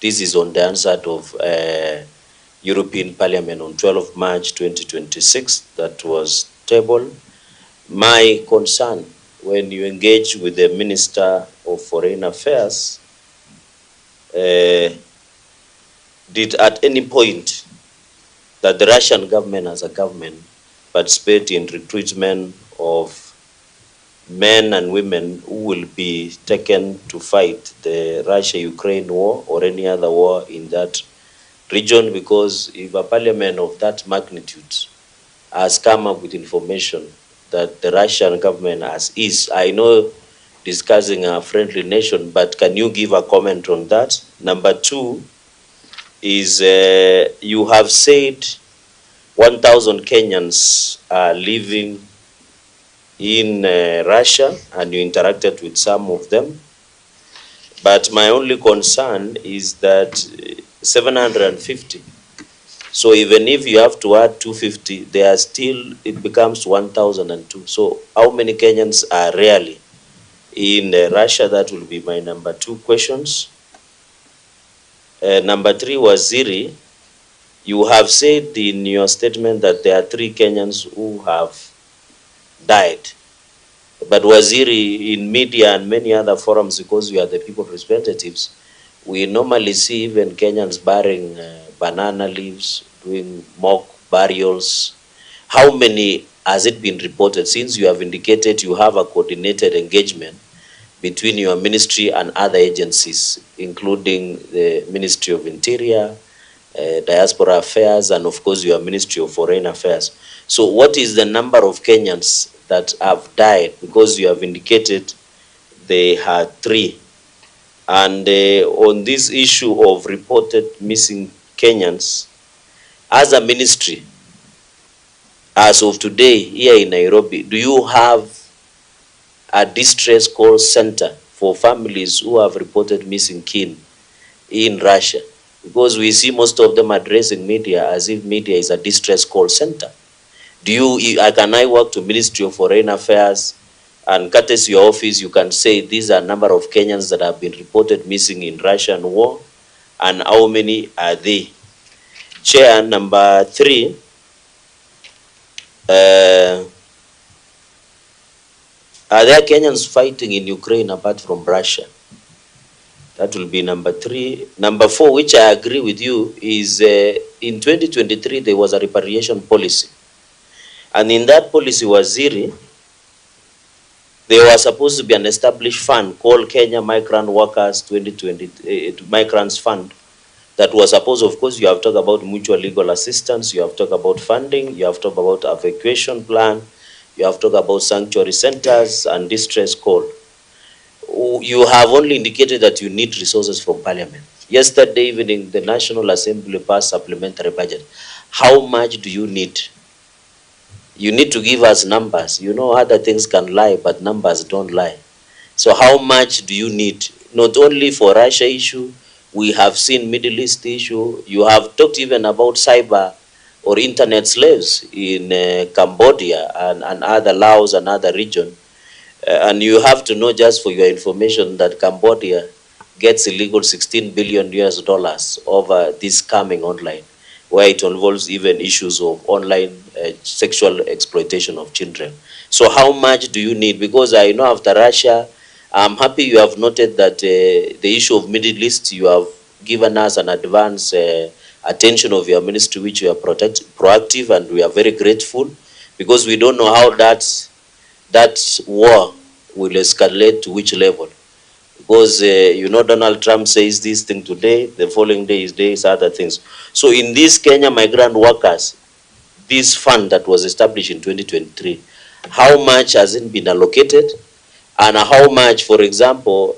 This is on the answer of European Parliament on 12 March 2026 that was tabled. My concern when you engage with the Minister of Foreign Affairs, did at any point that the Russian government as a government participate in recruitment of men and women who will be taken to fight the Russia-Ukraine war or any other war in that region? Because if a parliament of that magnitude has come up with information that the Russian government is, I know, discussing a friendly nation, but can you give a comment on that? Number two is you have said 1,000 Kenyans are living in Russia, and you interacted with some of them. But my only concern is that 750. So even if you have to add 250, they are still, it becomes 1,002. So how many Kenyans are really in Russia? That will be my number two questions. Number three, Waziri, you have said in your statement that there are 3 Kenyans who have died. But Waziri, in media and many other forums, because we are the people representatives, we normally see even Kenyans burying banana leaves, doing mock burials. How many has it been reported? Since you have indicated you have a coordinated engagement between your ministry and other agencies, including the Ministry of Interior, Diaspora Affairs, and of course your Ministry of Foreign Affairs. So what is the number of Kenyans that have died? Because you have indicated they had 3. And on this issue of reported missing Kenyans, as a ministry, as of today here in Nairobi, do you have a distress call center for families who have reported missing kin in Russia? Because we see most of them addressing media as if media is a distress call center. Do you, can I work to Ministry of Foreign Affairs and courtesy your office, you can say these are number of Kenyans that have been reported missing in Russian war, and how many are they? Chair, number 3, are there Kenyans fighting in Ukraine apart from Russia? That will be number 3. Number 4, which I agree with you, is in 2023 there was a repatriation policy. And in that policy, Waziri, there was supposed to be an established fund called Kenya Migrant Workers 2020 Migrants Fund that was supposed, of course, you have talked about mutual legal assistance, you have talked about funding, you have talked about evacuation plan, you have talked about sanctuary centers and distress call. You have only indicated that you need resources from Parliament. Yesterday evening, the National Assembly passed supplementary budget. How much do you need? You need to give us numbers. You know, other things can lie, but numbers don't lie. So how much do you need? Not only for Russia issue, we have seen Middle East issue. You have talked even about cyber or internet slaves in Cambodia and other Laos and other region. And you have to know, just for your information, that Cambodia gets illegal $16 billion over this scamming online, where it involves even issues of online sexual exploitation of children. So how much do you need? Because I know after Russia, I'm happy you have noted that the issue of Middle East, you have given us an advance attention of your ministry, which you are proactive, and we are very grateful, because we don't know how that war will escalate to which level. Because, you know, Donald Trump says this thing today, the following day is other things. So in this Kenya Migrant Workers, this fund that was established in 2023, how much has it been allocated? And how much, for example,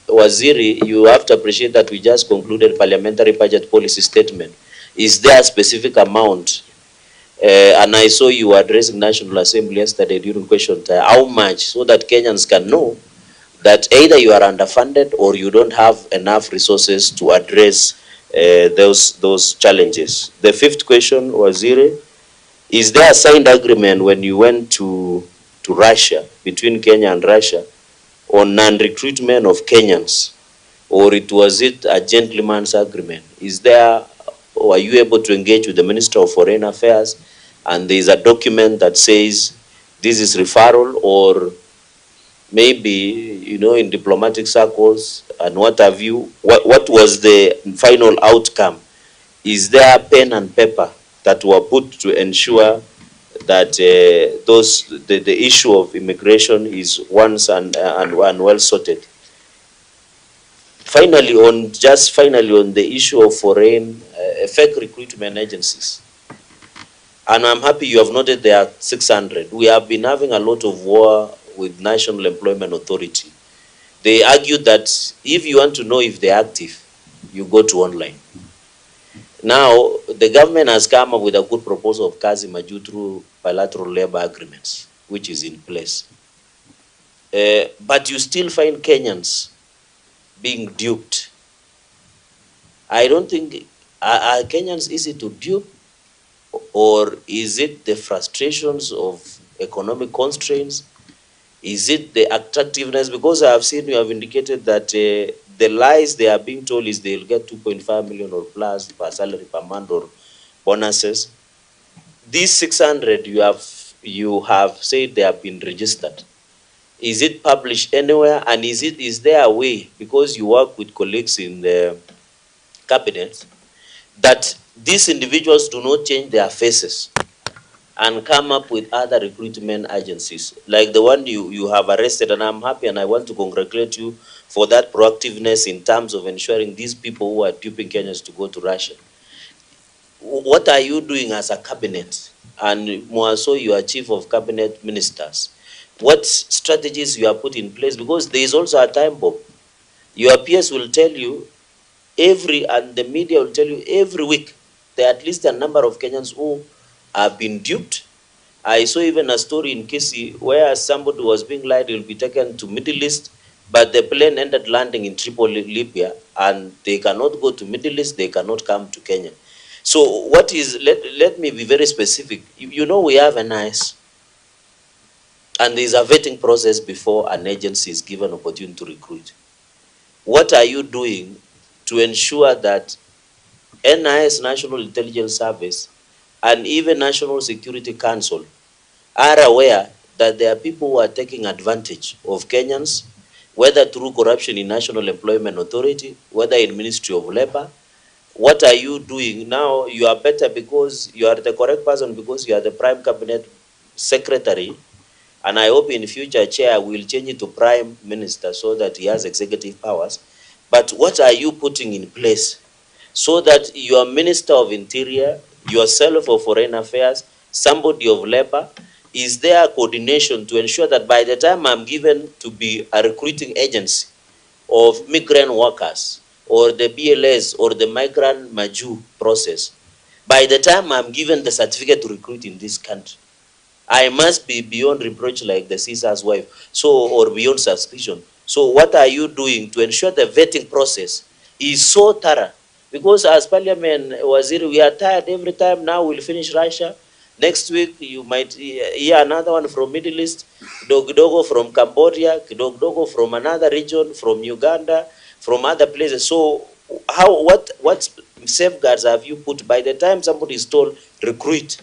Waziri, you have to appreciate that we just concluded parliamentary budget policy statement. Is there a specific amount? And I saw you addressing National Assembly yesterday during question time. How much, so that Kenyans can know that either you are underfunded or you don't have enough resources to address those challenges. The 5th question, Waziri, is there a signed agreement when you went to Russia, between Kenya and Russia, on non-recruitment of Kenyans or was it a gentleman's agreement? Is there, or are you able to engage with the Minister of Foreign Affairs and there is a document that says this is referral, or maybe, you know, in diplomatic circles and what have you, what was the final outcome? Is there pen and paper that were put to ensure that the issue of immigration is once and well sorted? Finally, on the issue of foreign fake recruitment agencies, and I'm happy you have noted there are 600. We have been having a lot of war with National Employment Authority. They argue that if you want to know if they're active, you go to online. Now, the government has come up with a good proposal of Kazi Maju through bilateral labor agreements, which is in place. But you still find Kenyans being duped. I don't think, are Kenyans easy to dupe, or is it the frustrations of economic constraints? Is it the attractiveness? Because I have seen you have indicated that the lies they are being told is they'll get 2.5 million or plus per salary per month or bonuses. These 600 you have said they have been registered. Is it published anywhere? And is there a way, because you work with colleagues in the cabinet, that these individuals do not change their faces and come up with other recruitment agencies like the one you have arrested? And I'm happy and I want to congratulate you for that proactiveness in terms of ensuring these people who are duping Kenyans to go to Russia. What are you doing as a cabinet, and more so you are chief of cabinet ministers? What strategies you are put in place? Because there is also a time bomb. Your peers will tell you and the media will tell you every week there are at least a number of Kenyans who have been duped. I saw even a story in Kisii where somebody was being lied he'll be taken to Middle East, but the plane ended landing in Tripoli, Libya, and they cannot go to Middle East, they cannot come to Kenya. So what is, let me be very specific. You know, we have an IS, and there is a vetting process before an agency is given opportunity to recruit. What are you doing to ensure that NIS, National Intelligence Service, and even National Security Council are aware that there are people who are taking advantage of Kenyans, whether through corruption in National Employment Authority, whether in Ministry of Labor? What are you doing? Now you are better because you are the correct person, because you are the Prime Cabinet Secretary, and I hope in future chair will change it to Prime Minister so that he has executive powers. But what are you putting in place so that your Minister of Interior, yourself of Foreign Affairs, somebody of Labor, is there coordination to ensure that by the time I'm given to be a recruiting agency of migrant workers or the BLS or the migrant Maju process, by the time I'm given the certificate to recruit in this country, I must be beyond reproach like the Caesar's wife, or beyond suspicion. So what are you doing to ensure the vetting process is so thorough? Because as Parliament Waziri, we are tired every time. Now we'll finish Russia. Next week, you might hear another one from Middle East, kidogo from Cambodia, kidogo from another region, from Uganda, from other places. So what safeguards have you put by the time somebody is told recruit?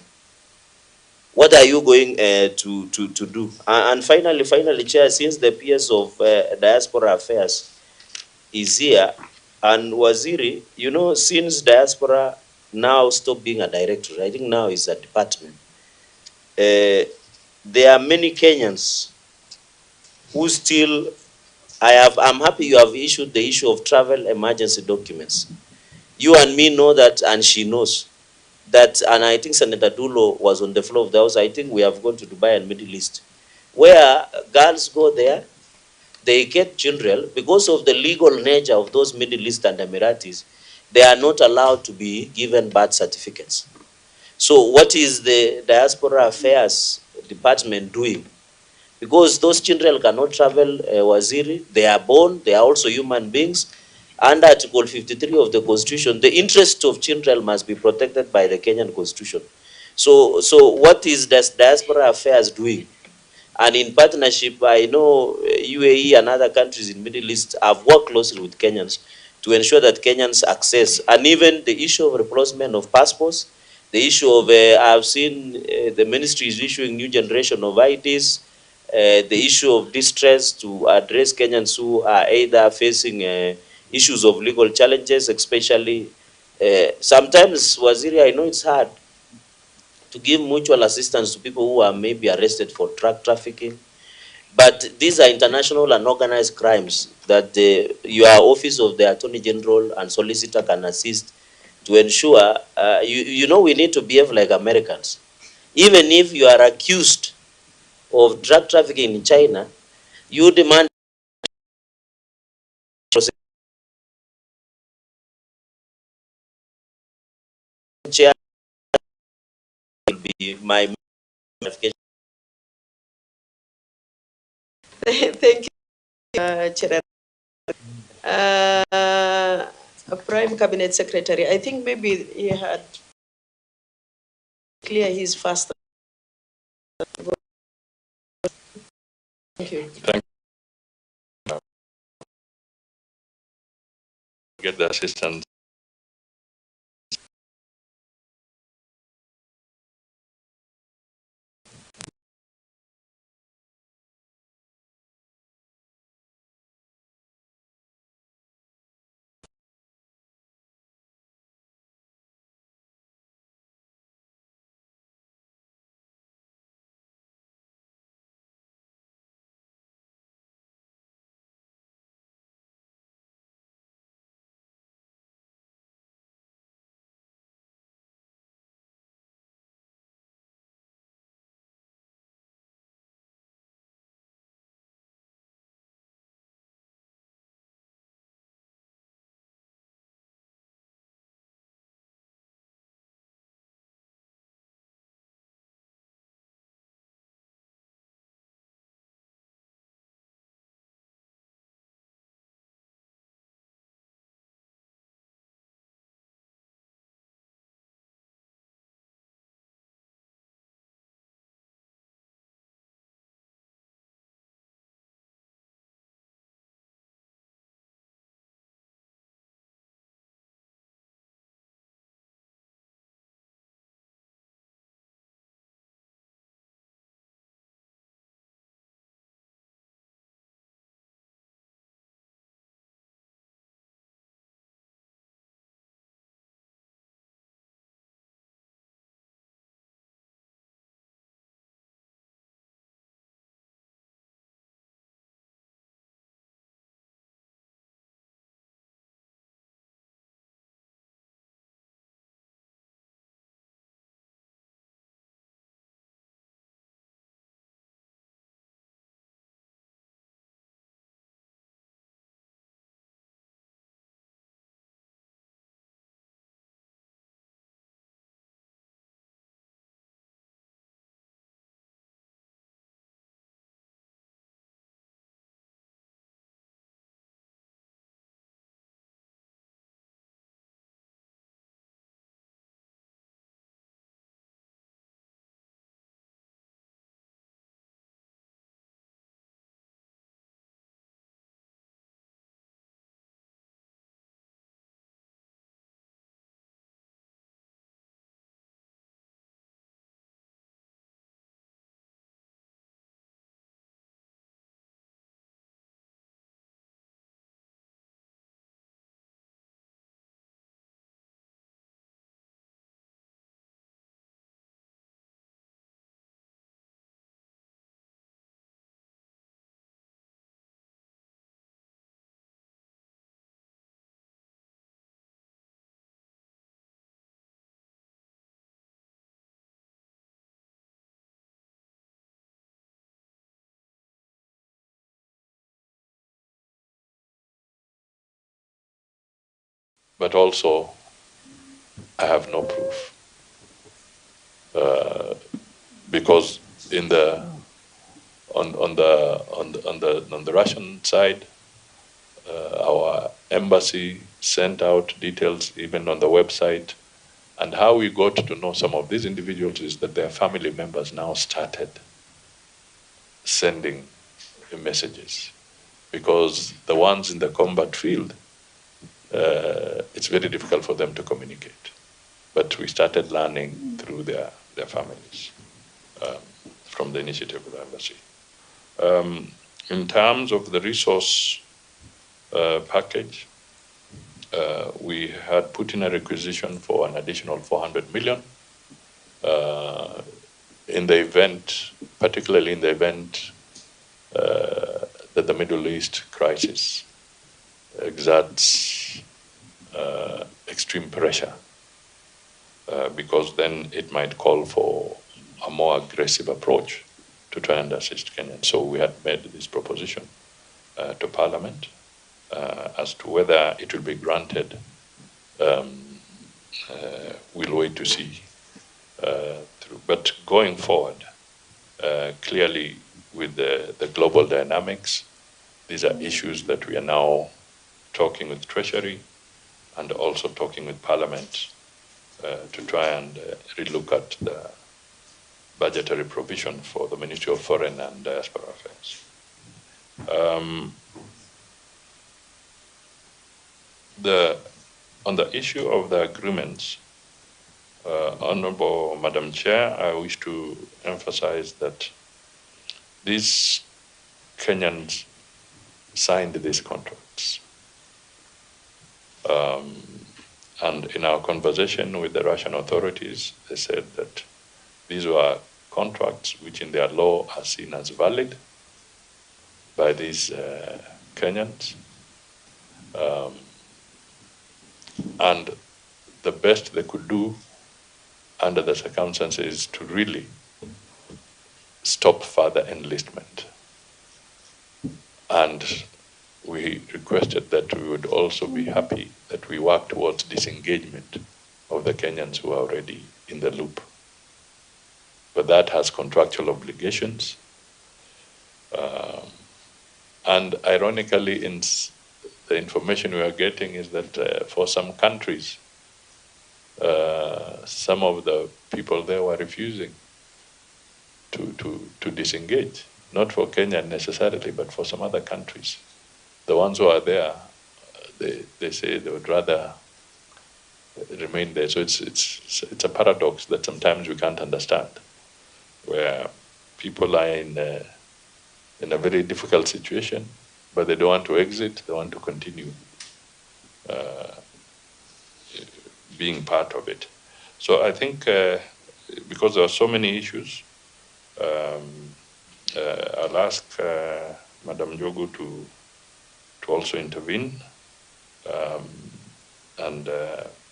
What are you going to do? And finally, Chair, since the PS of Diaspora Affairs is here, and Waziri, you know, since Diaspora now stopped being a directorate, I think now is a department, there are many Kenyans who still, I'm happy you have issued the issue of travel emergency documents. You and me know that, and she knows that, and I think Senator Dulo was on the floor of the House. I think we have gone to Dubai and Middle East, where girls go there, they get children. Because of the legal nature of those Middle East and Emiratis, they are not allowed to be given birth certificates. So what is the Diaspora Affairs Department doing? Because those children cannot travel, Waziri, they are born, they are also human beings. Under Article 53 of the Constitution, the interest of children must be protected by the Kenyan Constitution. So what is Diaspora Affairs doing? And in partnership, I know UAE and other countries in Middle East have worked closely with Kenyans to ensure that Kenyans access, and even the issue of replacement of passports, the issue of, I've seen the ministry is issuing new generation of IDs, the issue of distress to address Kenyans who are either facing issues of legal challenges, especially sometimes, Waziri, I know it's hard to give mutual assistance to people who are maybe arrested for drug trafficking. But these are international and organized crimes that your office of the Attorney General and Solicitor can assist to ensure, you know, we need to behave like Americans. Even if you are accused of drug trafficking in China, you demand chair will be my clarification. Thank you, Chair. A Prime Cabinet Secretary, I think maybe he had clear his first. Thank you. Thank you. Get the assistance. But also, I have no proof. Because in the on the Russian side, our embassy sent out details even on the website. And how we got to know some of these individuals is that their family members now started sending messages, because the ones in the combat field, it's very difficult for them to communicate. But we started learning through their families from the initiative of the embassy. In terms of the resource package, we had put in a requisition for an additional 400 million in the event, particularly in the event that the Middle East crisis exerts extreme pressure, because then it might call for a more aggressive approach to try and assist Kenyans. So we had made this proposition to Parliament as to whether it will be granted. We'll wait to see through. But going forward, clearly with the global dynamics, these are issues that we are now talking with Treasury and also talking with Parliament to try and relook at the budgetary provision for the Ministry of Foreign and Diaspora Affairs. On the issue of the agreements, Honorable Madam Chair, I wish to emphasize that these Kenyans signed these contracts. And in our conversation with the Russian authorities, they said that these were contracts which in their law are seen as valid by these Kenyans. And the best they could do under the circumstances is to really stop further enlistment. And we requested that we would also be happy that we work towards disengagement of the Kenyans who are already in the loop. But that has contractual obligations. And ironically, in the information we are getting is that for some countries, some of the people there were refusing to disengage. Not for Kenya necessarily, but for some other countries. The ones who are there, they say they would rather remain there. So it's a paradox that sometimes we can't understand, where people are in a very difficult situation, but they don't want to exit, they want to continue being part of it. So I think because there are so many issues, I'll ask Madam Jogu to also intervene and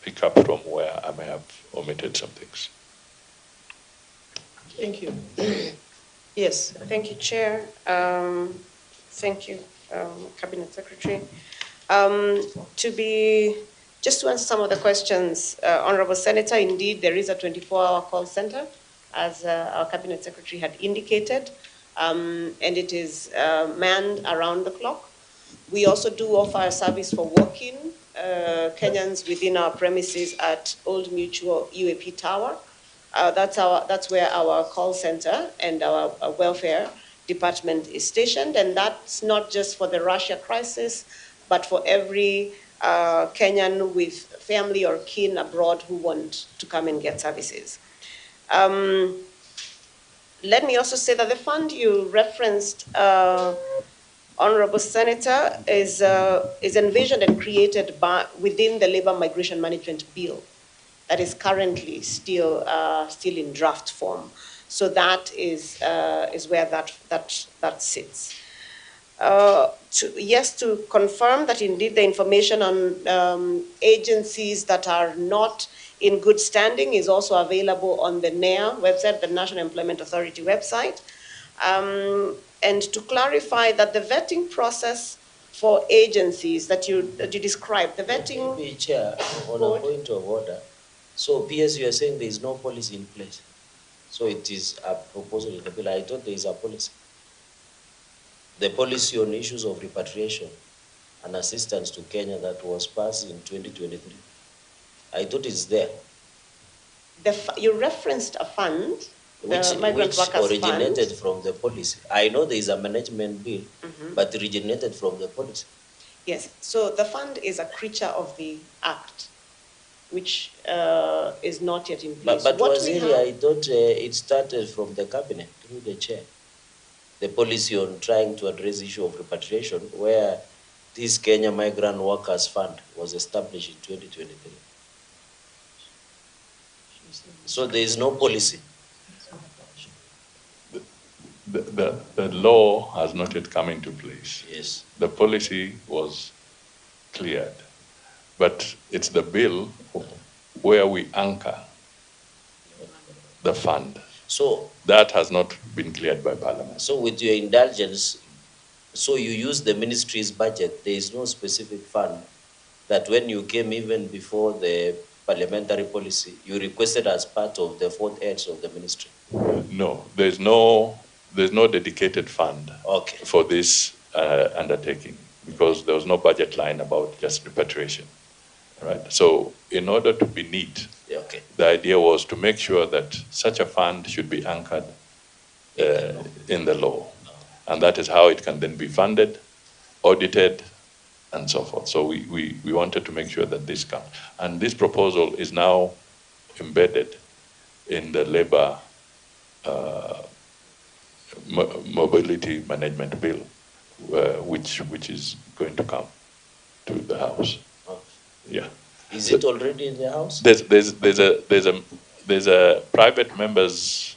pick up from where I may have omitted some things. Thank you. Yes. Thank you, Chair. Thank you, Cabinet Secretary. Just to answer some of the questions, Honorable Senator, indeed there is a 24-hour call center, as our Cabinet Secretary had indicated, and it is manned around the clock. We also do offer a service for walk-in Kenyans within our premises at Old Mutual UAP Tower. That's where our call center and our welfare department is stationed, and that's not just for the Russia crisis, but for every Kenyan with family or kin abroad who want to come and get services. Let me also say that the fund you referenced, Honorable Senator, is envisioned and created within the Labor Migration Management Bill that is currently still in draft form. So that is where that sits. To confirm that indeed the information on agencies that are not in good standing is also available on the NEA website, the National Employment Authority website. And to clarify that the vetting process for agencies that you described, the vetting... Maybe, Chair, on a point of order. So, PS, you are saying there is no policy in place. So it is a proposal in the bill. I thought there is a policy. The policy on issues of repatriation and assistance to Kenya that was passed in 2023. I thought it's there. You referenced a fund. Migrant which Workers originated Fund. from the policy. I know there is a management bill, but originated from the policy. Yes, so the fund is a creature of the Act, which is not yet in place. But What we Waziri, have, I thought it started from the cabinet through the chair. The policy on trying to address the issue of repatriation, where this Kenya Migrant Workers Fund was established in 2023. So there is no policy. The law has not yet come into place. Yes. The policy was cleared, but it's the bill where we anchor the fund. So that has not been cleared by Parliament. So with your indulgence, so you use the ministry's budget. There is no specific fund that when you came even before the parliamentary policy, you requested as part of the fourth heads of the ministry. No, there's no dedicated fund Okay. for this undertaking, because there was no budget line about just repatriation, right? So in order to be neat, Okay. the idea was to make sure that such a fund should be anchored in the law. And that is how it can then be funded, audited, and so forth. So we wanted to make sure that this comes. And this proposal is now embedded in the labor mobility management bill, which is going to come to the House. Okay. Yeah. Is it already in the House? There's a private members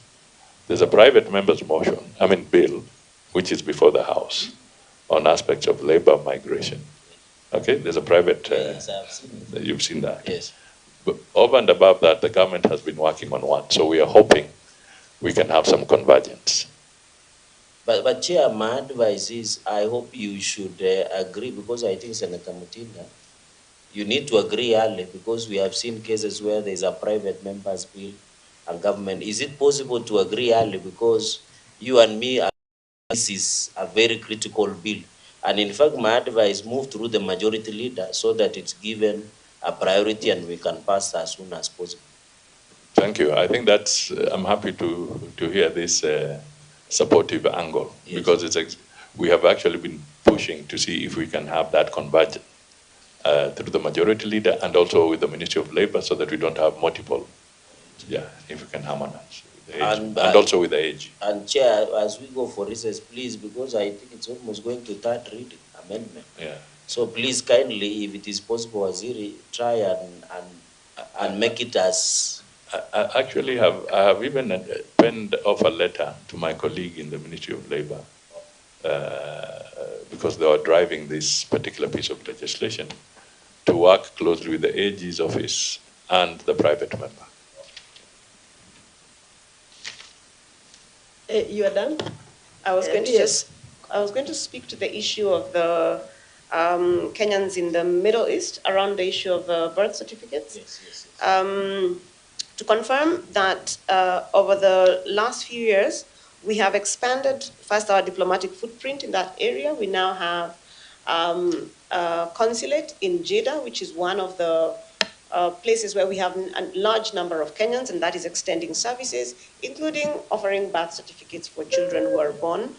motion, bill, which is before the House on aspects of labor migration. Okay, there's a private. Yes, I've seen it. You've seen that. Yes. But over and above that, the government has been working on one, so we are hoping we can have some convergence. But Chair, my advice is I hope you should agree, because I think Senator Mutinda, you need to agree early, because we have seen cases where there's a private member's bill and government. Is it possible to agree early, because you and me, this is a very critical bill. And in fact, my advice, move through the majority leader so that it's given a priority and we can pass as soon as possible. Thank you. I think that's, I'm happy to hear this supportive angle, yes, because we have actually been pushing to see if we can have that convergence through the majority leader and also with the Ministry of Labor, so that we don't have multiple, if we can harmonize. And also with the AG. And Chair, as we go for recess, please, because I think it's almost going to third reading amendment. Yeah. So please kindly, if it is possible, Waziri, try and make it as. I have even penned off a letter to my colleague in the Ministry of Labor, because they are driving this particular piece of legislation, to work closely with the AG's office and the private member. You are done? I was going to speak to the issue of the Kenyans in the Middle East around the issue of birth certificates. Yes. To confirm that over the last few years, we have expanded first our diplomatic footprint in that area. We now have a consulate in Jeddah, which is one of the places where we have a large number of Kenyans, and that is extending services, including offering birth certificates for children who are born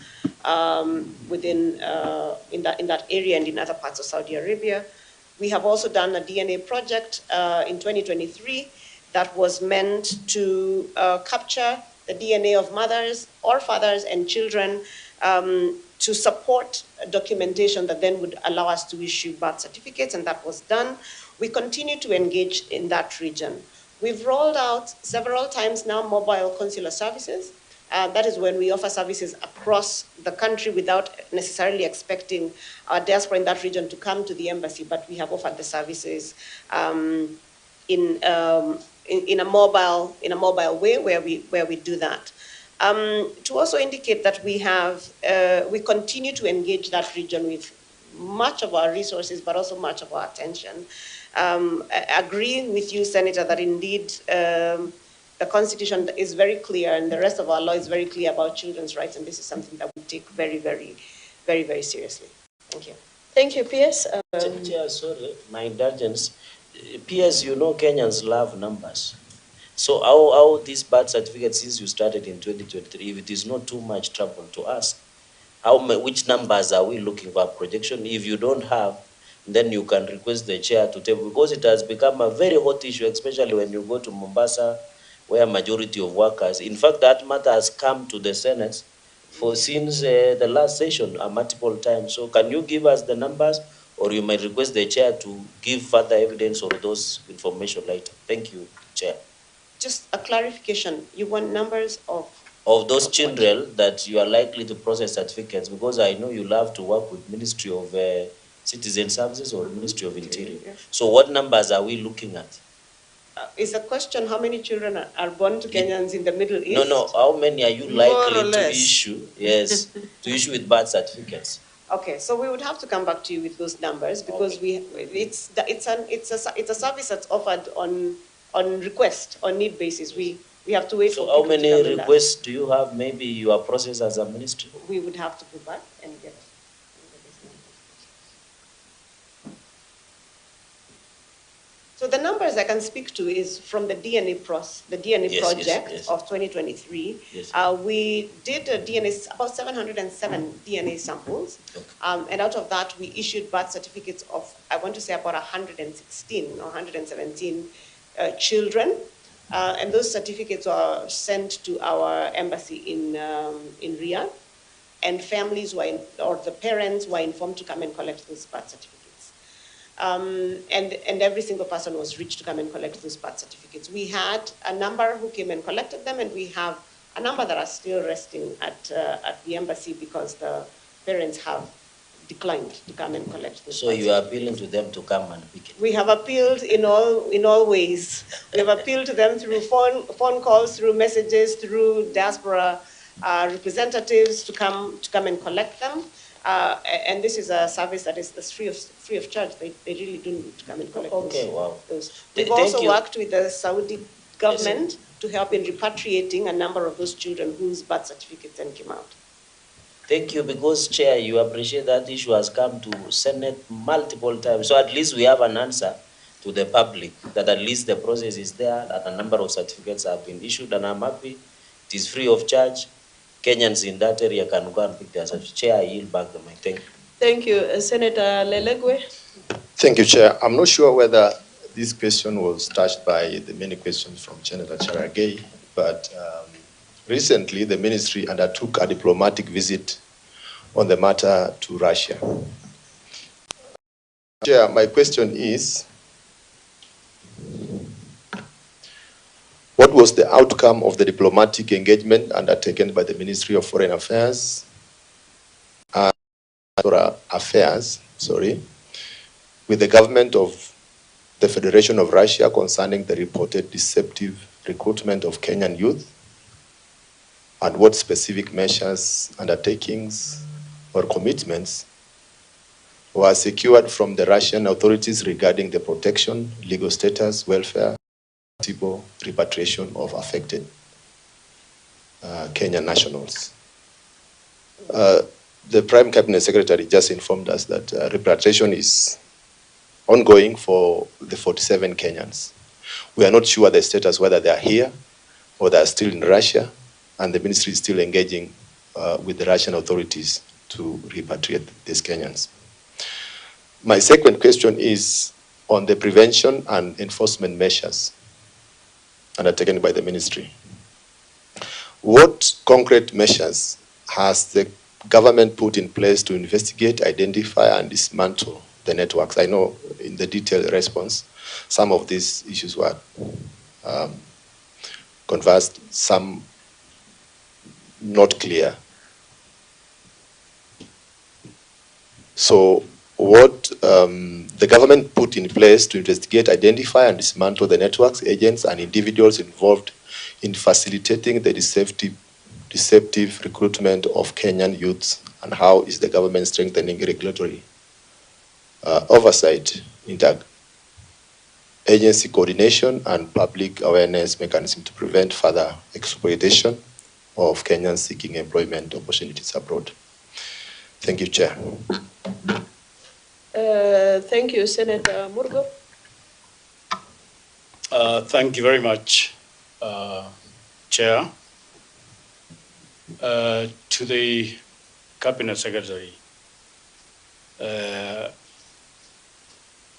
in that area and in other parts of Saudi Arabia. We have also done a DNA project in 2023 that was meant to capture the DNA of mothers or fathers and children to support documentation that then would allow us to issue birth certificates, and that was done. We continue to engage in that region. We've rolled out several times now mobile consular services. That is when we offer services across the country without necessarily expecting our diaspora in that region to come to the embassy, but we have offered the services in a mobile way where we do that. To also indicate that we continue to engage that region with much of our resources, but also much of our attention. Agreeing with you, Senator, that indeed the Constitution is very clear and the rest of our law is very clear about children's rights, and this is something that we take very, very, very, very seriously. Thank you. Thank you, PS. Chair, sorry, my indulgence. PS, Kenyans love numbers. So how this birth certificate, since you started in 2023, if it is not too much trouble to ask, which numbers are we looking for projection? If you don't have, then you can request the chair to table, because it has become a very hot issue, especially when you go to Mombasa, where majority of workers, in fact, that matter has come to the Senate since the last session multiple times. So can you give us the numbers, or you might request the chair to give further evidence or those information later? Thank you, Chair. Just a clarification, you want numbers of those what? children that you are likely to process certificates, because I know you love to work with Ministry of Citizen Services or Ministry of Interior. Yes. So what numbers are we looking at? Is the question how many children are born to Kenyans in the Middle East? No, how many are you More or likely to less. issue? Yes, to issue with birth certificates. Okay, so we would have to come back to you with those numbers, because it's a service that's offered on request, on need basis. We have to wait for So how people to many come and requests do you have? Maybe you are processed as a ministry. we would have to go back and get. So the numbers I can speak to is from the DNA project of 2023. Yes. We did about 707 DNA samples, Okay. and out of that we issued birth certificates of, I want to say, about 116 or 117 children, and those certificates are sent to our embassy in Riyadh, and families or the parents were informed to come and collect those birth certificates. And every single person was reached to come and collect those birth certificates. We had a number who came and collected them, and we have a number that are still resting at the embassy because the parents have declined to come and collect those. So you are appealing to them to come and pick it? We have appealed in all ways. We have appealed to them through phone calls, through messages, through diaspora representatives to come and collect them. And this is a service that is free of charge. They really do need to come and collect those. Okay, wow. We've also worked with the Saudi government to help in repatriating a number of those children whose birth certificates then came out. Thank you, because Chair, you appreciate that issue has come to Senate multiple times. So at least we have an answer to the public that at least the process is there, that a number of certificates have been issued, and I'm happy it is free of charge. Kenyans in that area can go and pick their certificate. Chair, I yield back the mic. Thank you. Thank you. Senator Lelegwe. Thank you, Chair. I'm not sure whether this question was touched by the many questions from Senator Cherargei, but recently the ministry undertook a diplomatic visit on the matter to Russia. Chair, my question is, what was the outcome of the diplomatic engagement undertaken by the Ministry of Foreign Affairs and with the government of the Federation of Russia concerning the reported deceptive recruitment of Kenyan youth? And what specific measures, undertakings, or commitments were secured from the Russian authorities regarding the protection, legal status, welfare, repatriation of affected Kenyan nationals? The Prime Cabinet Secretary just informed us that repatriation is ongoing for the 47 Kenyans. We are not sure the status, whether they are here or they are still in Russia, and the ministry is still engaging with the Russian authorities to repatriate these Kenyans. My second question is on the prevention and enforcement measures undertaken by the ministry. What concrete measures has the government put in place to investigate, identify, and dismantle the networks? I know in the detailed response, some of these issues were conversed, some not clear. So what the government put in place to investigate, identify, and dismantle the networks, agents, and individuals involved in facilitating the deceptive recruitment of Kenyan youths, and how is the government strengthening regulatory oversight, agency coordination, and public awareness mechanism to prevent further exploitation of Kenyans seeking employment opportunities abroad? Thank you, Chair. Thank you, Senator Murgo. Thank you very much. Chair. To the Cabinet Secretary,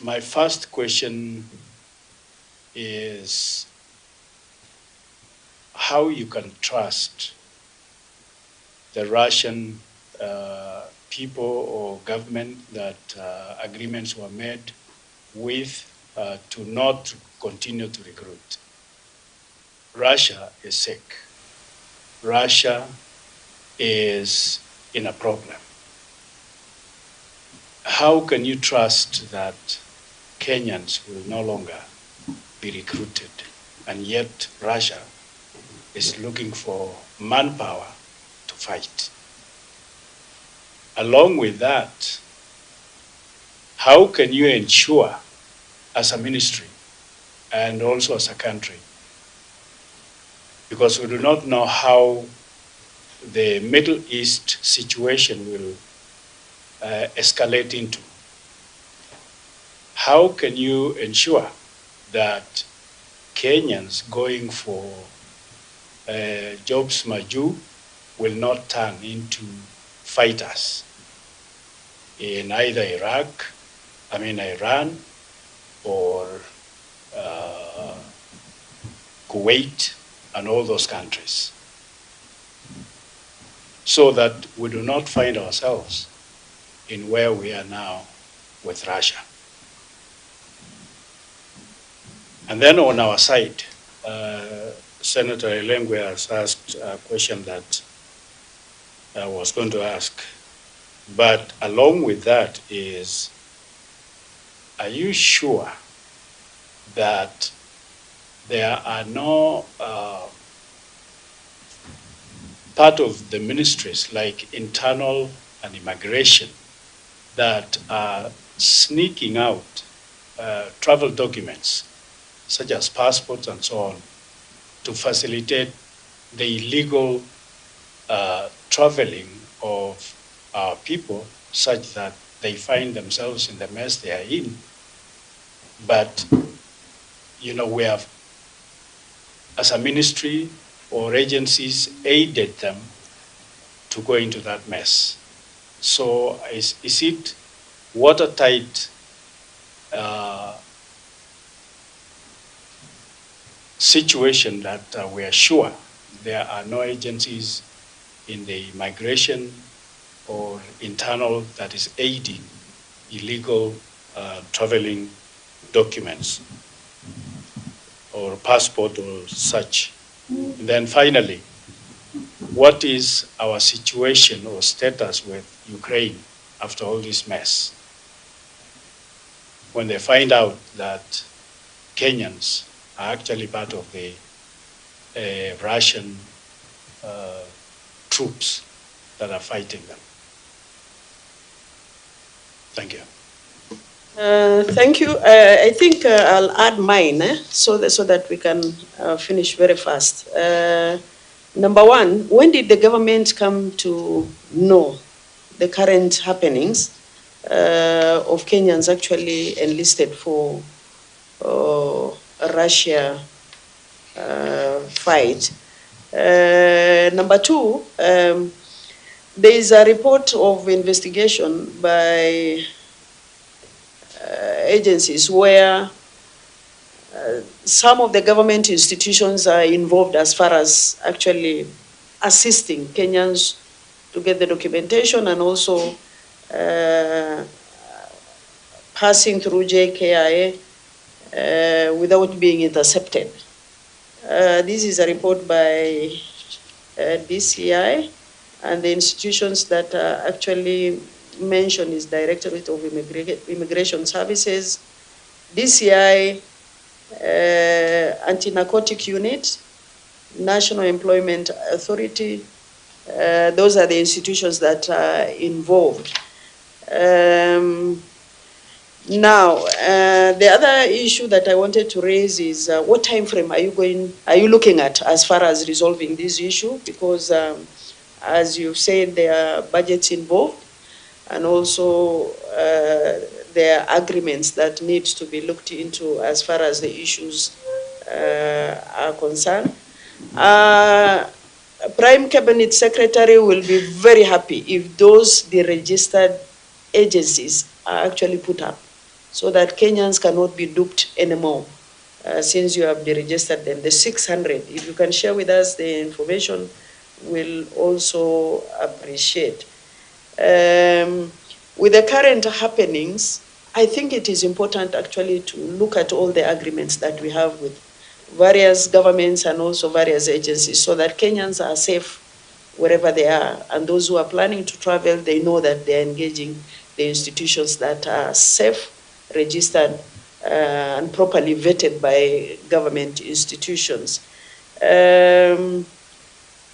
my first question is how you can trust the Russian people or government that agreements were made with to not continue to recruit. Russia is sick. Russia is in a problem. How can you trust that Kenyans will no longer be recruited, and yet Russia is looking for manpower to fight? Along with that, how can you ensure as a ministry and also as a country, because we do not know how the Middle East situation will escalate into. How can you ensure that Kenyans going for jobs maju will not turn into fighters in either Iran, or Kuwait, and all those countries, so that we do not find ourselves in where we are now with Russia. And then on our side, Senator Elengwe has asked a question that I was going to ask. But along with that is, are you sure that there are no part of the ministries like internal and immigration that are sneaking out travel documents such as passports and so on to facilitate the illegal traveling of our people, such that they find themselves in the mess they are in? But, you know, we have, as a ministry or agencies, aided them to go into that mess. So is it watertight situation that we are sure there are no agencies in the migration or internal that is aiding illegal traveling documents or passport or such? And then finally, what is our situation or status with Ukraine after all this mess? When they find out that Kenyans are actually part of the Russian troops that are fighting them. Thank you. Thank you. I think I'll add mine so that we can finish very fast. Number one, when did the government come to know the current happenings of Kenyans actually enlisted for Russia fight? Number two, there is a report of investigation by agencies where some of the government institutions are involved as far as actually assisting Kenyans to get the documentation and also passing through JKIA without being intercepted. This is a report by DCI, and the institutions that are actually mentioned is Directorate of Immigration Services, DCI, Anti-Narcotic Unit, National Employment Authority. Those are the institutions that are involved. Now, the other issue that I wanted to raise is what time frame are you looking at as far as resolving this issue? Because as you said, there are budgets involved, and also there are agreements that need to be looked into as far as the issues are concerned. Prime Cabinet Secretary will be very happy if those deregistered agencies are actually put up so that Kenyans cannot be duped anymore since you have deregistered them. The 600, if you can share with us the information, we'll also appreciate. With the current happenings, I think it is important actually to look at all the agreements that we have with various governments and also various agencies so that Kenyans are safe wherever they are. And those who are planning to travel, they know that they're engaging the institutions that are safe, registered, and properly vetted by government institutions.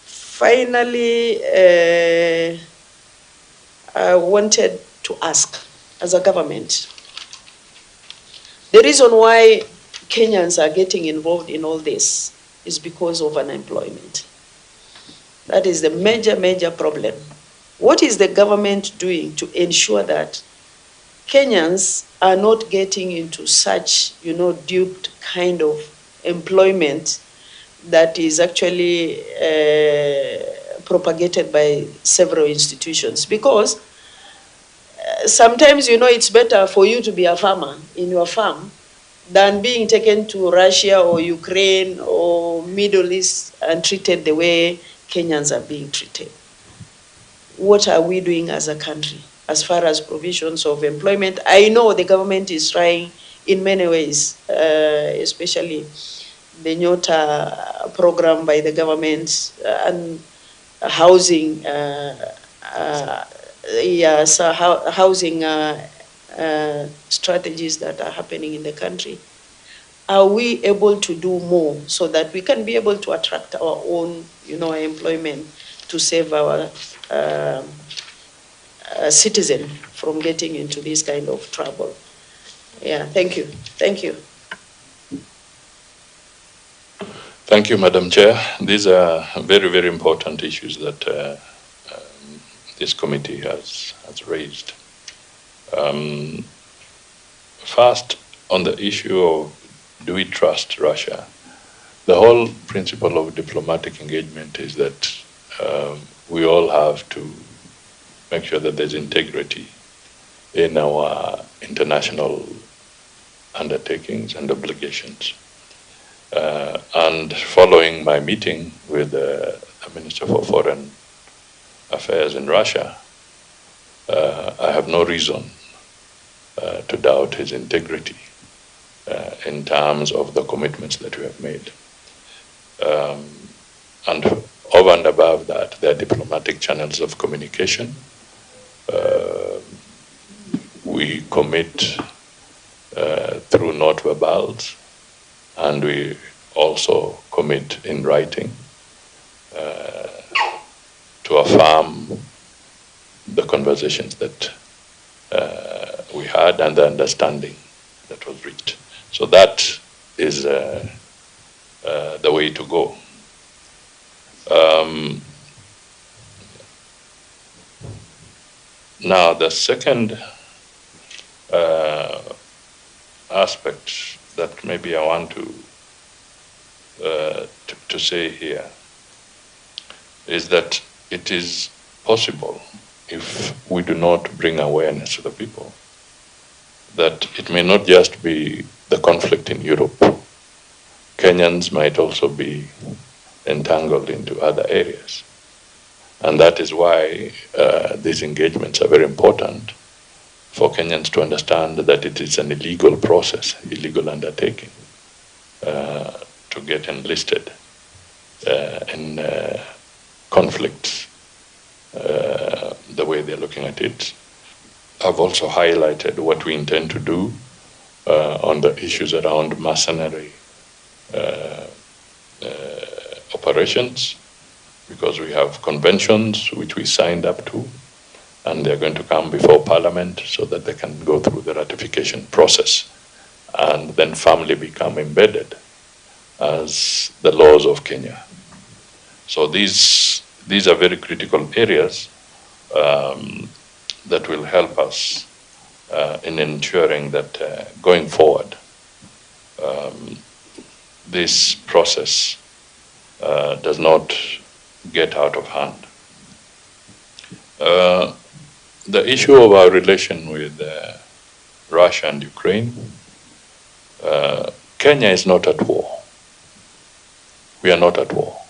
Finally, I wanted to ask, as a government, the reason why Kenyans are getting involved in all this is because of unemployment. That is the major, major problem. What is the government doing to ensure that Kenyans are not getting into such, duped kind of employment that is actually propagated by several institutions? Because sometimes, it's better for you to be a farmer in your farm than being taken to Russia or Ukraine or Middle East and treated the way Kenyans are being treated. What are we doing as a country as far as provisions of employment? I know the government is trying in many ways, especially the Nyota program by the government and housing, housing strategies that are happening in the country. Are we able to do more so that we can be able to attract our own, employment to save our citizen from getting into this kind of trouble? Yeah, thank you. Thank you. Thank you, Madam Chair. These are very, very important issues that this committee has raised. First, on the issue of do we trust Russia? The whole principle of diplomatic engagement is that we all have to make sure that there's integrity in our international undertakings and obligations. And following my meeting with the Minister for Foreign Affairs in Russia, I have no reason to doubt his integrity in terms of the commitments that we have made. And over and above that, there are diplomatic channels of communication. We commit through note verbals, and we also commit in writing to affirm the conversations that we had and the understanding that was reached. So that is the way to go. Now, the second aspect that maybe I want to say here is that it is possible, if we do not bring awareness to the people, that it may not just be the conflict in Europe. Kenyans might also be entangled into other areas. And that is why these engagements are very important for Kenyans to understand that it is an illegal process, illegal undertaking to get enlisted in conflicts the way they're looking at it. I've also highlighted what we intend to do on the issues around mercenary operations, because we have conventions which we signed up to, and they're going to come before Parliament so that they can go through the ratification process and then firmly become embedded as the laws of Kenya. So these are very critical areas that will help us in ensuring that going forward, this process does not get out of hand. The issue of our relation with Russia and Ukraine, Kenya is not at war. We are not at war.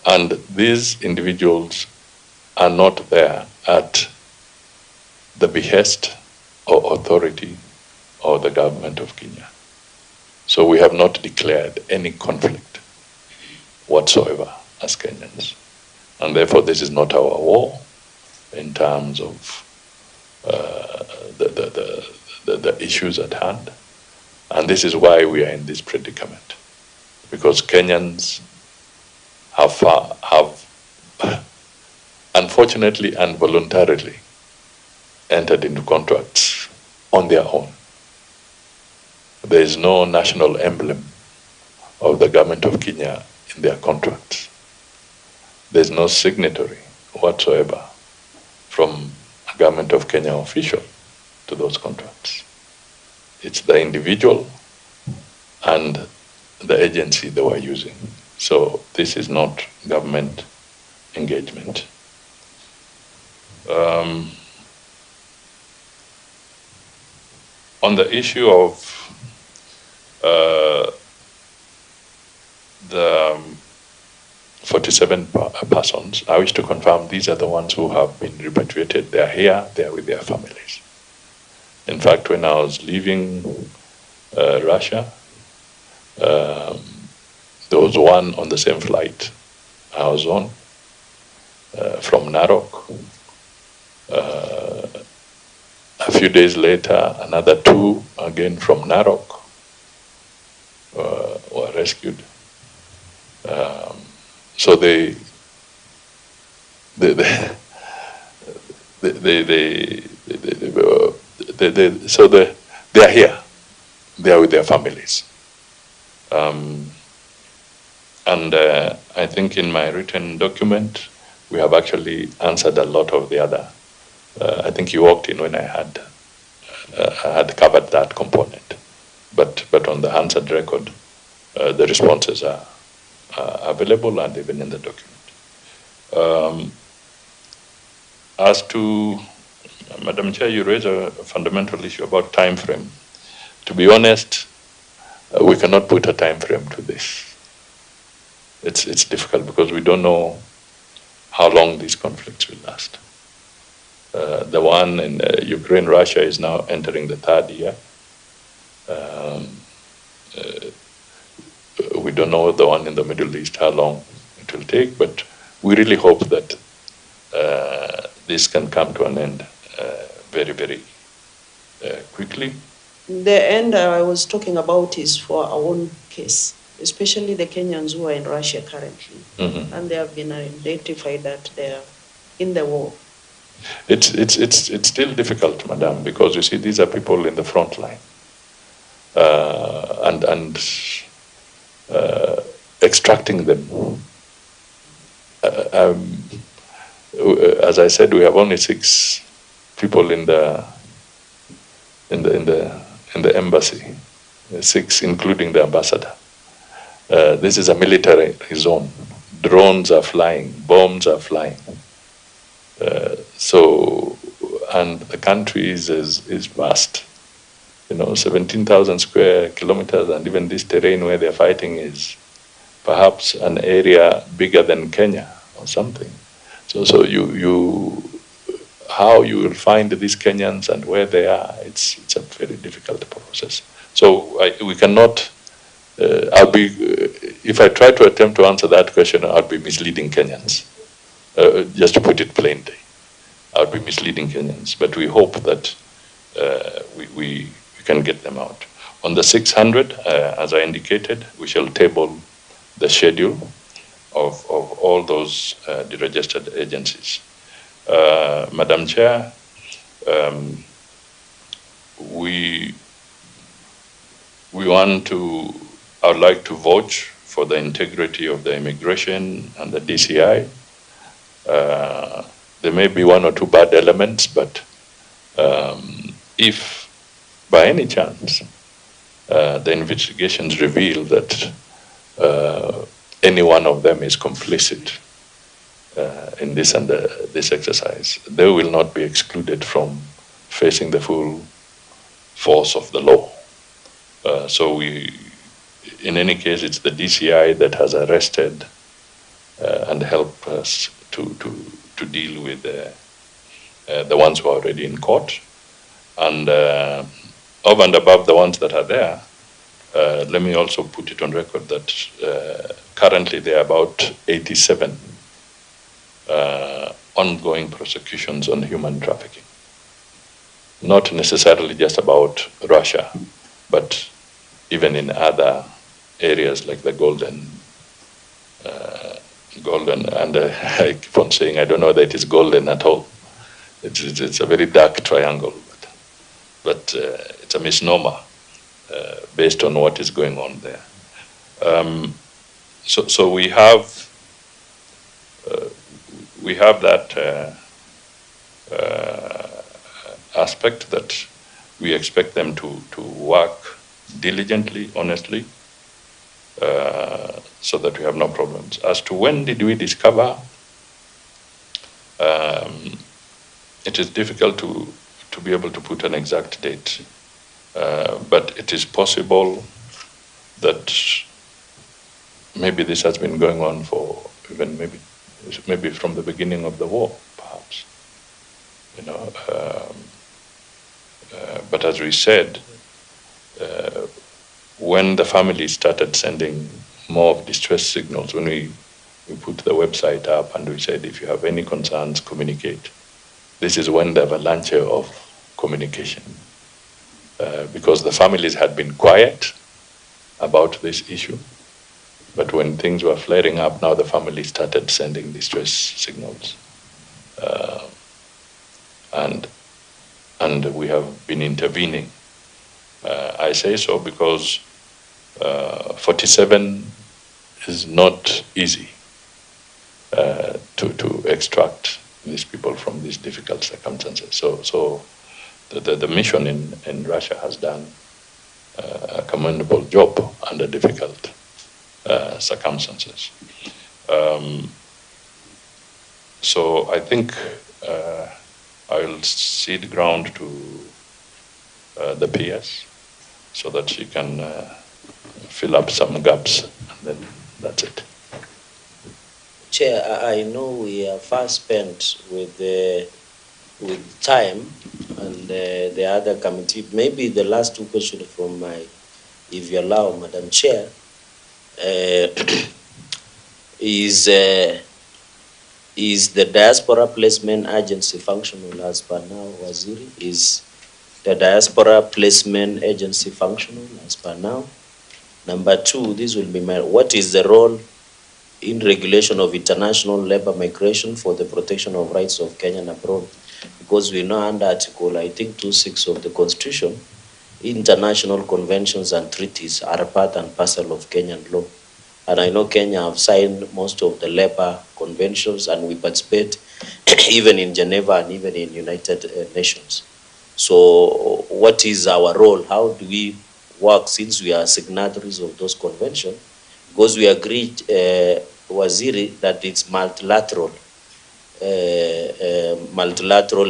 And these individuals are not there at the behest or authority of the government of Kenya. So we have not declared any conflict whatsoever as Kenyans. And therefore this is not our war in terms of the issues at hand. And this is why we are in this predicament. Because Kenyans have unfortunately and voluntarily entered into contracts on their own. There is no national emblem of the government of Kenya in their contracts. There is no signatory whatsoever from a government of Kenya official to those contracts. It's the individual and the agency they were using. So this is not government engagement. On the issue of the 47 persons, I wish to confirm these are the ones who have been repatriated. They are here, they are with their families. In fact, when I was leaving Russia, there was one on the same flight I was on from Narok. A few days later, another two, again from Narok, were rescued. So they are here. They are with their families. And I think in my written document, we have actually answered a lot of the other. I think you walked in when I had covered that component. But on the answered record, the responses are available and even in the document. As to, Madam Chair, you raise a fundamental issue about time frame. To be honest, we cannot put a time frame to this. It's difficult because we don't know how long these conflicts will last. The one in Ukraine, Russia is now entering the third year. We don't know the one in the Middle East, how long it will take, but we really hope that this can come to an end very, very quickly. The end I was talking about is for our own case, especially the Kenyans who are in Russia currently. Mm-hmm. And they have been identified that they are in the war. It's still difficult, Madam, because you see these are people in the front line. And extracting them. As I said, we have only 6 people in the embassy, 6 including the ambassador. This is a military zone. Drones are flying, bombs are flying. And the country is vast. 17,000 square kilometers, and even this terrain where they're fighting is perhaps an area bigger than Kenya or something. So how you will find these Kenyans and where they are, it's a very difficult process. So we cannot, if I try to attempt to answer that question, I'll be misleading Kenyans. Just to put it plainly, I'll be misleading Kenyans. But we hope that we can get them out. On the 600, as I indicated, we shall table the schedule of all those deregistered agencies. Madam Chair, I would like to vouch for the integrity of the immigration and the DCI. There may be 1 or 2 bad elements, but if by any chance the investigations reveal that any one of them is complicit in this and this exercise, they will not be excluded from facing the full force of the law. So in any case, it's the DCI that has arrested and helped us to deal with the ones who are already in court. And over and above the ones that are there, let me also put it on record that currently there are about 87 ongoing prosecutions on human trafficking. Not necessarily just about Russia, but even in other areas like the golden, and I keep on saying I don't know that it is golden at all. It's a very dark triangle, but it's a misnomer based on what is going on there. So we have that aspect that we expect them to work diligently, honestly, so that we have no problems. As to when did we discover, it is difficult to be able to put an exact date, but it is possible that maybe this has been going on for even maybe from the beginning of the war, perhaps. You know, but as we said, when the family started sending more of distress signals, when we put the website up and we said, if you have any concerns, communicate. This is when the avalanche of communication, because the families had been quiet about this issue, but when things were flaring up, now the family started sending distress signals. And we have been intervening. I say so because 47 is not easy to extract these people from these difficult circumstances. So the mission in Russia has done a commendable job under difficult circumstances. So I think I'll cede ground to the PS so that she can fill up some gaps, and then that's it. Chair, I know we are fast spent with time, and the other committee. Maybe the last two questions from my, if you allow, Madam Chair, is the diaspora placement agency functional as per now, Waziri? Is the diaspora placement agency functional as per now? Number two, this will be what is the role in regulation of international labor migration for the protection of rights of Kenyan abroad? Because we know under Article, I think, 26 of the Constitution, international conventions and treaties are part and parcel of Kenyan law. And I know Kenya have signed most of the labor conventions, and we participate even in Geneva and even in United Nations. So what is our role? How do we work since we are signatories of those conventions? Because we agreed, Waziri, that it's multilateral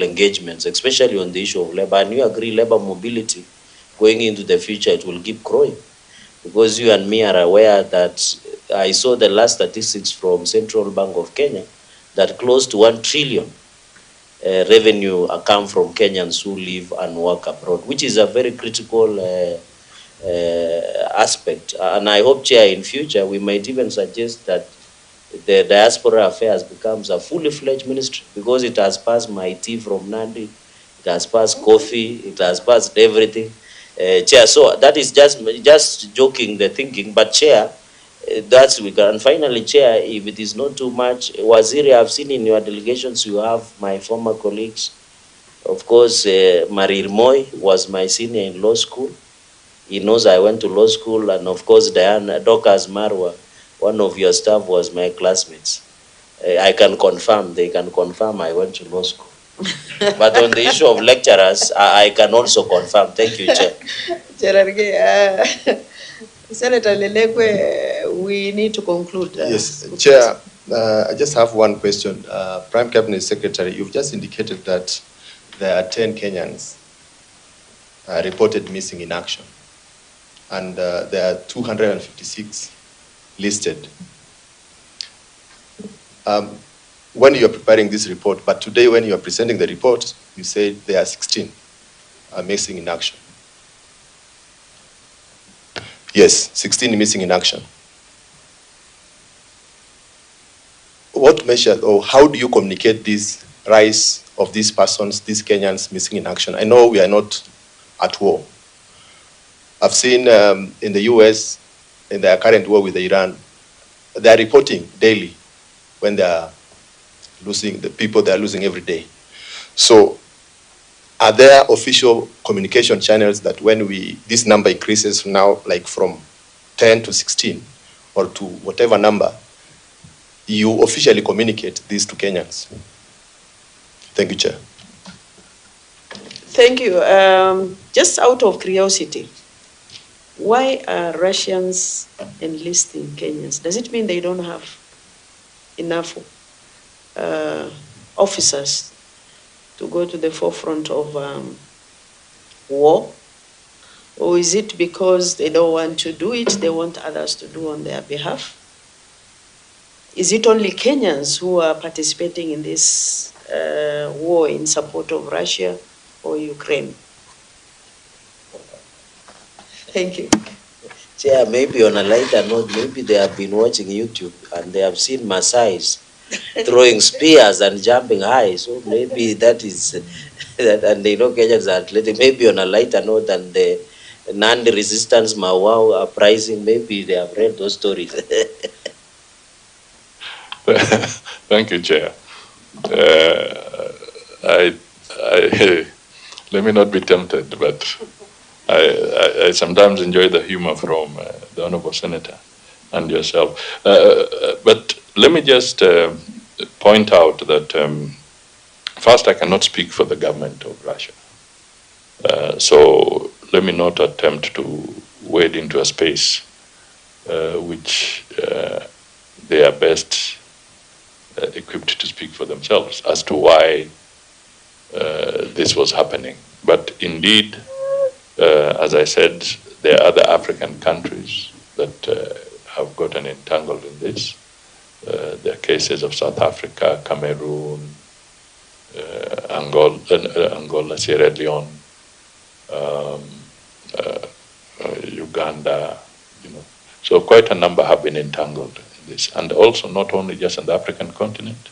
engagements, especially on the issue of labor. And you agree labor mobility going into the future, it will keep growing. Because you and me are aware that I saw the last statistics from Central Bank of Kenya that close to 1 trillion revenue come from Kenyans who live and work abroad, which is a very critical aspect. And I hope, Chair, in future, we might even suggest that the diaspora affairs becomes a fully fledged ministry, because it has passed my tea from Nandi, it has passed coffee, it has passed everything. Chair, so that is just joking the thinking, but Chair, that's we can. And finally, Chair, if it is not too much, Waziri, I've seen in your delegations you have my former colleagues. Of course, Marir Moy was my senior in law school. He knows I went to law school, and of course, Diana, Dorcas Marwa, one of your staff, was my classmates. I can confirm, they can confirm I went to law school. But on the issue of lecturers, I can also confirm. Thank you, Chair. Senator Lelegwe, we need to conclude. Yes, Chair, I just have one question. Prime Cabinet Secretary, you've just indicated that there are 10 Kenyans reported missing in action, and there are 256 listed. When you are preparing this report, but today when you are presenting the report, you said there are 16 missing in action. Yes, 16 missing in action. What measures or how do you communicate this rise of these persons, these Kenyans missing in action? I know we are not at war. I've seen in the US, in their current war with Iran, they are reporting daily when they are losing, the people they are losing every day. So are there official communication channels that when this number increases now, like from 10 to 16 or to whatever number, you officially communicate this to Kenyans? Thank you, Chair. Thank you. Just out of curiosity, why are Russians enlisting Kenyans? Does it mean they don't have enough officers to go to the forefront of war? Or is it because they don't want to do it, they want others to do on their behalf? Is it only Kenyans who are participating in this war in support of Russia or Ukraine? Thank you. Chair, maybe on a lighter note, maybe they have been watching YouTube and they have seen Maasais throwing spears and jumping high. So maybe that is, that, and they know Kenyans are athletic. Maybe on a lighter note than the non-resistance Mawao uprising, maybe they have read those stories. Thank you, Chair. Let me not be tempted, but I sometimes enjoy the humor from the Honorable Senator and yourself. But let me just point out that first, I cannot speak for the government of Russia. So let me not attempt to wade into a space which they are best equipped to speak for themselves as to why this was happening. But indeed, as I said, there are other African countries that have gotten entangled in this. There are cases of South Africa, Cameroon, Angola, Sierra Leone, Uganda, So quite a number have been entangled in this. And also not only just on the African continent,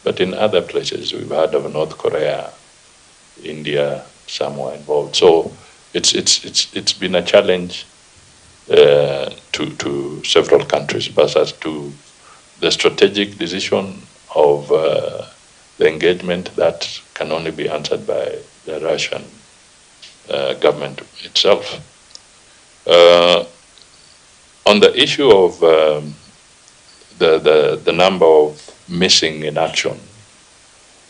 but in other places. We've heard of North Korea, India, somewhere involved. So it's been a challenge to several countries, but as to the strategic decision of the engagement, that can only be answered by the Russian government itself. On the issue of the number of missing in action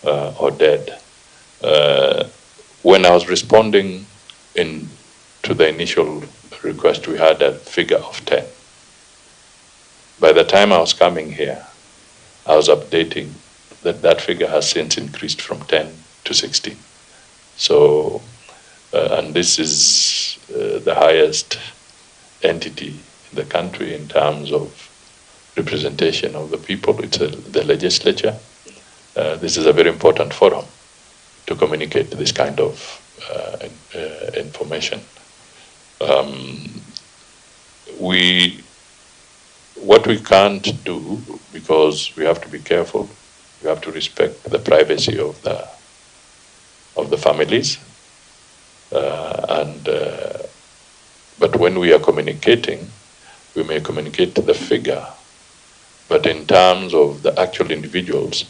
or dead, when I was responding to the initial request, we had a figure of 10. By the time I was coming here, I was updating that figure has since increased from 10 to 16. So, and this is the highest entity in the country in terms of representation of the people. It's the legislature. This is a very important forum to communicate this kind of information. What we can't do, because we have to be careful, we have to respect the privacy of the families, but when we are communicating, we may communicate the figure, but in terms of the actual individuals,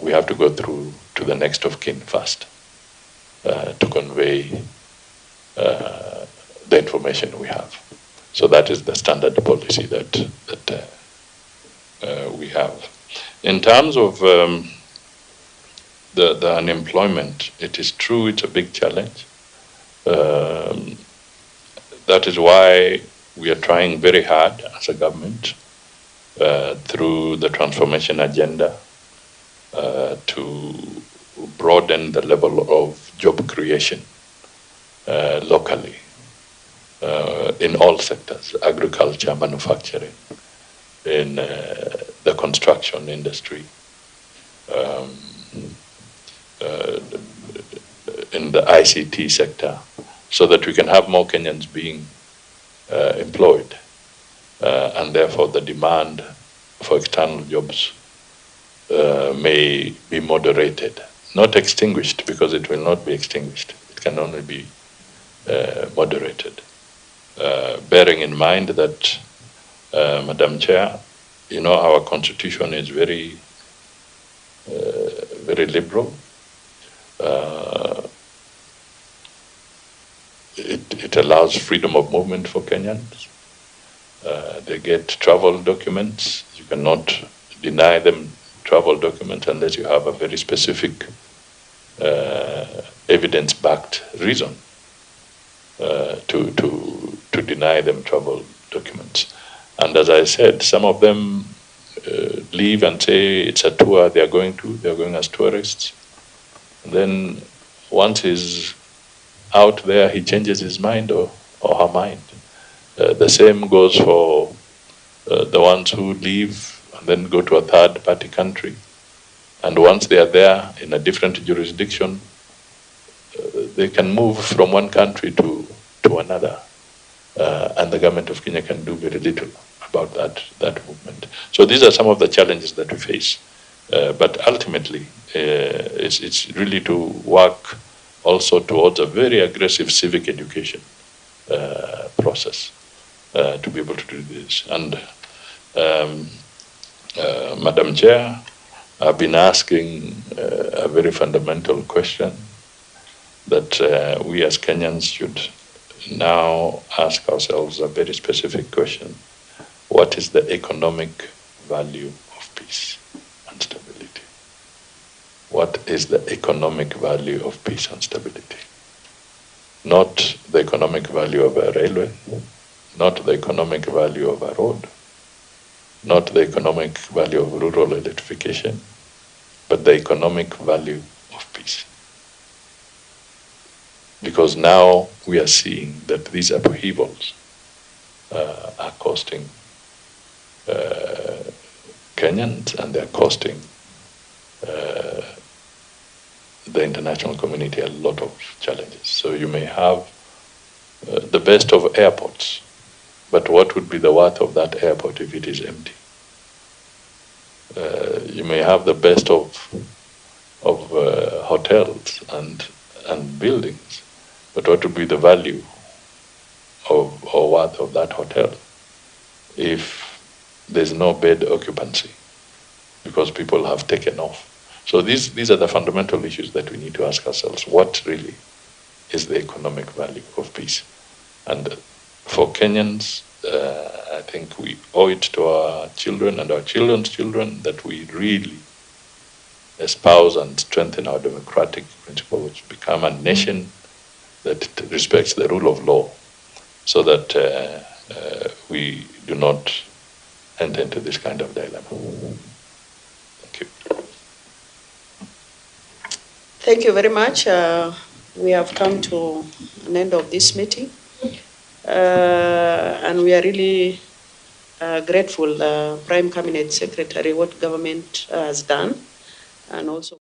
we have to go through to the next of kin first to convey the information we have. So that is the standard policy that we have. In terms of the unemployment, it is true, it's a big challenge. That is why we are trying very hard as a government through the transformation agenda to broaden the level of job creation locally in all sectors, agriculture, manufacturing, in the construction industry, in the ICT sector, so that we can have more Kenyans being employed, and therefore the demand for external jobs may be moderated, not extinguished, because it will not be extinguished. It can only be moderated. Bearing in mind that, Madam Chair, you know, our constitution is very, very liberal. It allows freedom of movement for Kenyans. They get travel documents. You cannot deny them travel documents unless you have a very specific evidence-backed reason to deny them travel documents. And as I said, some of them leave and say it's a tour they're going as tourists. And then once he's out there, he changes his mind or her mind. The same goes for the ones who leave and then go to a third-party country. And once they are there in a different jurisdiction, they can move from one country to another. And the government of Kenya can do very little about that movement. So these are some of the challenges that we face. But ultimately, it's really to work also towards a very aggressive civic education process to be able to do this. And Madam Chair, I've been asking a very fundamental question that we as Kenyans should now ask ourselves a very specific question. What is the economic value of peace and stability? What is the economic value of peace and stability? Not the economic value of a railway, not the economic value of a road, not the economic value of rural electrification, but the economic value of peace. Because now we are seeing that these upheavals are costing Kenyans, and they're costing the international community a lot of challenges. So you may have the best of airports, but what would be the worth of that airport if it is empty? You may have the best of hotels and buildings, but what would be the value or worth of that hotel if there's no bed occupancy because people have taken off? So these are the fundamental issues that we need to ask ourselves. What really is the economic value of peace? And for Kenyans, I think we owe it to our children and our children's children that we really espouse and strengthen our democratic principles, become a nation that respects the rule of law, so that we do not enter into this kind of dilemma. Thank you. Thank you very much. We have come to an end of this meeting. And we are really grateful, Prime Cabinet Secretary, what government has done, and also